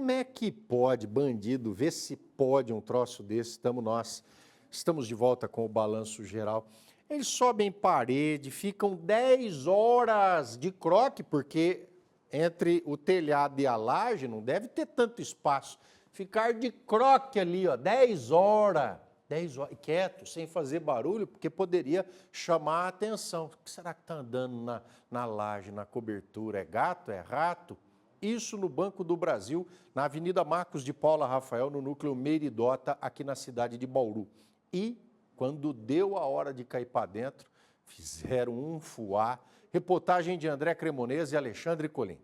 Como é que pode, bandido, ver se pode um troço desse? Estamos de volta com o Balanço Geral. Eles sobem parede, ficam 10 horas de croque, porque entre o telhado e a laje não deve ter tanto espaço. Ficar de croque ali, ó, 10 horas, quieto, sem fazer barulho, porque poderia chamar a atenção. O que será que está andando na laje, na cobertura? É gato? É rato? Isso no Banco do Brasil, na Avenida Marcos de Paula Rafael, no núcleo Meridota, aqui na cidade de Bauru. E, quando deu a hora de cair para dentro, fizeram um fuá. Reportagem de André Cremonese e Alexandre Colim.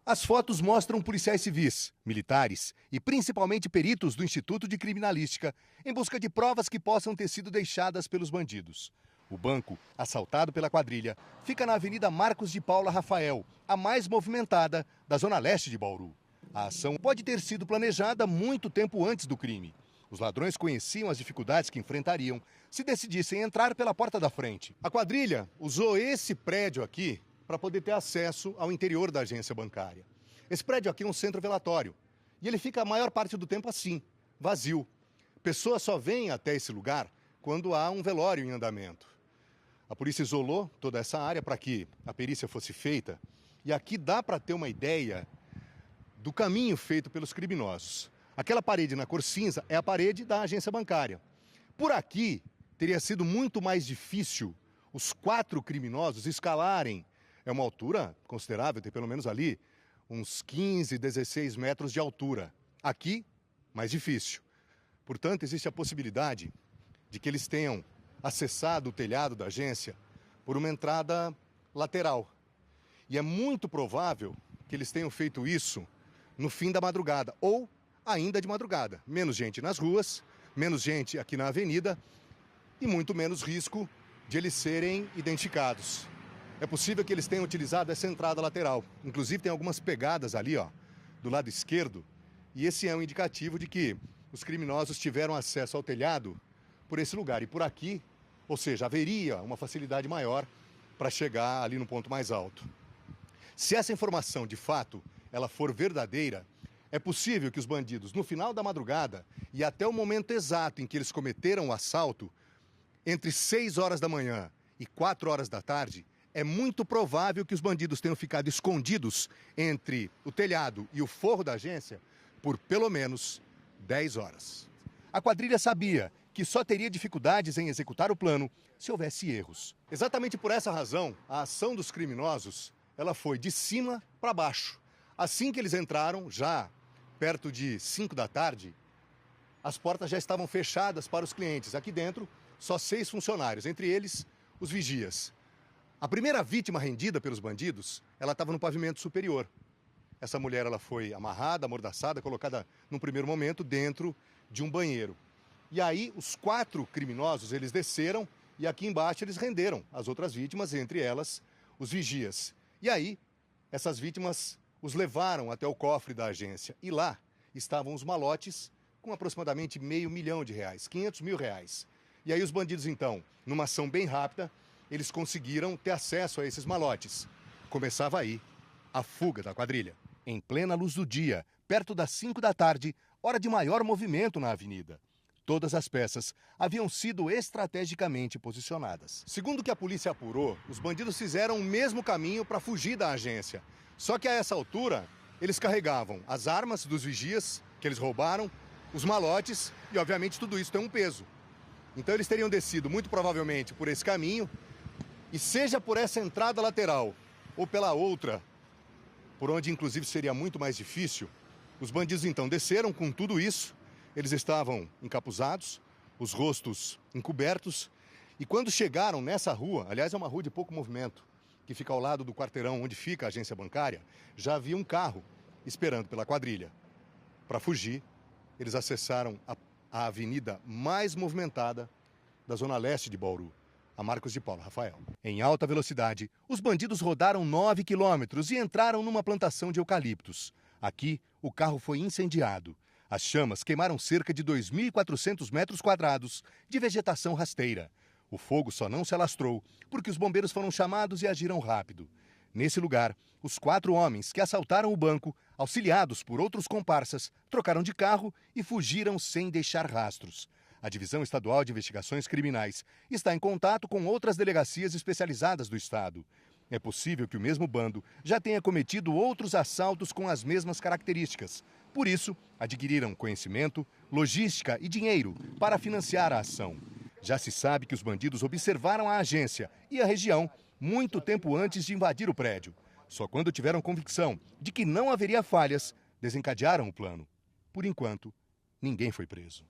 As fotos mostram policiais civis, militares e principalmente peritos do Instituto de Criminalística em busca de provas que possam ter sido deixadas pelos bandidos. O banco, assaltado pela quadrilha, fica na Avenida Marcos de Paula Rafael, a mais movimentada da zona leste de Bauru. A ação pode ter sido planejada muito tempo antes do crime. Os ladrões conheciam as dificuldades que enfrentariam se decidissem entrar pela porta da frente. A quadrilha usou esse prédio aqui para poder ter acesso ao interior da agência bancária. Esse prédio aqui é um centro velatório e ele fica a maior parte do tempo assim, vazio. Pessoas só vêm até esse lugar quando há um velório em andamento. A polícia isolou toda essa área para que a perícia fosse feita e aqui dá para ter uma ideia do caminho feito pelos criminosos. Aquela parede na cor cinza é a parede da agência bancária. Por aqui teria sido muito mais difícil os 4 criminosos escalarem. É uma altura considerável, tem pelo menos ali uns 15, 16 metros de altura. Aqui, mais difícil. Portanto, existe a possibilidade de que eles tenham acessado o telhado da agência por uma entrada lateral. E é muito provável que eles tenham feito isso no fim da madrugada ou ainda de madrugada. Menos gente nas ruas, menos gente aqui na avenida e muito menos risco de eles serem identificados. É possível que eles tenham utilizado essa entrada lateral. Inclusive tem algumas pegadas ali, ó, do lado esquerdo, e esse é um indicativo de que os criminosos tiveram acesso ao telhado por esse lugar. E por aqui, ou seja, haveria uma facilidade maior para chegar ali no ponto mais alto. Se essa informação, de fato, ela for verdadeira, é possível que os bandidos, no final da madrugada e até o momento exato em que eles cometeram o assalto, entre 6 horas da manhã e 4 horas da tarde, é muito provável que os bandidos tenham ficado escondidos entre o telhado e o forro da agência por pelo menos 10 horas. A quadrilha sabia que só teria dificuldades em executar o plano se houvesse erros. Exatamente por essa razão, a ação dos criminosos ela foi de cima para baixo. Assim que eles entraram, já perto de 5 da tarde, as portas já estavam fechadas para os clientes. Aqui dentro, só 6 funcionários, entre eles os vigias. A primeira vítima rendida pelos bandidos, ela estava no pavimento superior. Essa mulher ela foi amarrada, amordaçada, colocada num primeiro momento dentro de um banheiro. E aí os 4 criminosos, eles desceram e aqui embaixo eles renderam as outras vítimas, entre elas os vigias. E aí essas vítimas os levaram até o cofre da agência e lá estavam os malotes com aproximadamente R$500 mil, R$500 mil. E aí os bandidos então, numa ação bem rápida, eles conseguiram ter acesso a esses malotes. Começava aí a fuga da quadrilha. Em plena luz do dia, perto das 5 da tarde, hora de maior movimento na avenida. Todas as peças haviam sido estrategicamente posicionadas. Segundo o que a polícia apurou, os bandidos fizeram o mesmo caminho para fugir da agência. Só que a essa altura, eles carregavam as armas dos vigias que eles roubaram, os malotes e, obviamente, tudo isso tem um peso. Então eles teriam descido, muito provavelmente, por esse caminho e seja por essa entrada lateral ou pela outra, por onde, inclusive, seria muito mais difícil, os bandidos, então, desceram com tudo isso. Eles estavam encapuzados, os rostos encobertos, e quando chegaram nessa rua, aliás, é uma rua de pouco movimento, que fica ao lado do quarteirão onde fica a agência bancária, já havia um carro esperando pela quadrilha. Para fugir, eles acessaram a avenida mais movimentada da zona leste de Bauru, a Marcos de Paula Rafael. Em alta velocidade, os bandidos rodaram 9 quilômetros e entraram numa plantação de eucaliptos. Aqui, o carro foi incendiado. As chamas queimaram cerca de 2.400 metros quadrados de vegetação rasteira. O fogo só não se alastrou porque os bombeiros foram chamados e agiram rápido. Nesse lugar, Os 4 homens que assaltaram o banco, auxiliados por outros comparsas, trocaram de carro e fugiram sem deixar rastros. A Divisão Estadual de Investigações Criminais está em contato com outras delegacias especializadas do estado. É possível que o mesmo bando já tenha cometido outros assaltos com as mesmas características. Por isso, adquiriram conhecimento, logística e dinheiro para financiar a ação. Já se sabe que os bandidos observaram a agência e a região muito tempo antes de invadir o prédio. Só quando tiveram convicção de que não haveria falhas, desencadearam o plano. Por enquanto, ninguém foi preso.